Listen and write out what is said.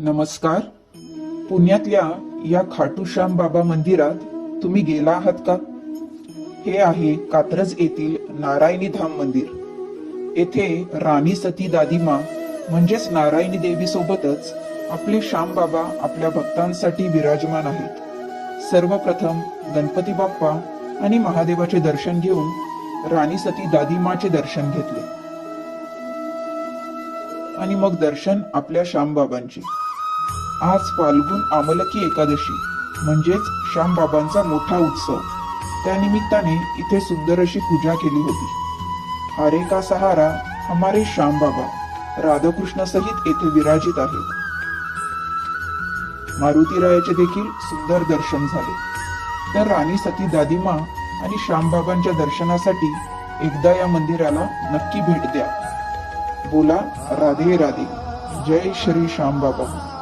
नमस्कार. पुण्यातल्या या खाटू श्याम बाबा मंदिरात तुम्ही गेला आहात का? हे आहे कात्रज येथील नारायणी धाम मंदिर. येथे राणी सती दादीमा म्हणजेच नारायणी देवी सोबतच आपले श्याम बाबा आपल्या भक्तांसाठी विराजमान आहेत. सर्वप्रथम गणपती बाप्पा आणि महादेवाचे दर्शन घेऊन राणी सती दादीमाचे दर्शन घेतले आणि मग दर्शन आपल्या श्यामबाबांचे. आज फाल्गुन आमलकी एकादशी म्हणजेच श्यामबाबांचा मोठा उत्सव. त्यानिमित्ताने इथे सुंदर अशी पूजा केली होती. हारे का सहारा हमारे श्याम बाबा राधाकृष्ण सहित येथे विराजित आहेत. मारुतीरायाचे देखील सुंदर दर्शन झाले. तर राणी सती दादीमा आणि श्यामबाबांच्या दर्शनासाठी एकदा या मंदिराला नक्की भेट द्या. बोला राधे राधे. जय श्री श्याम बाबा.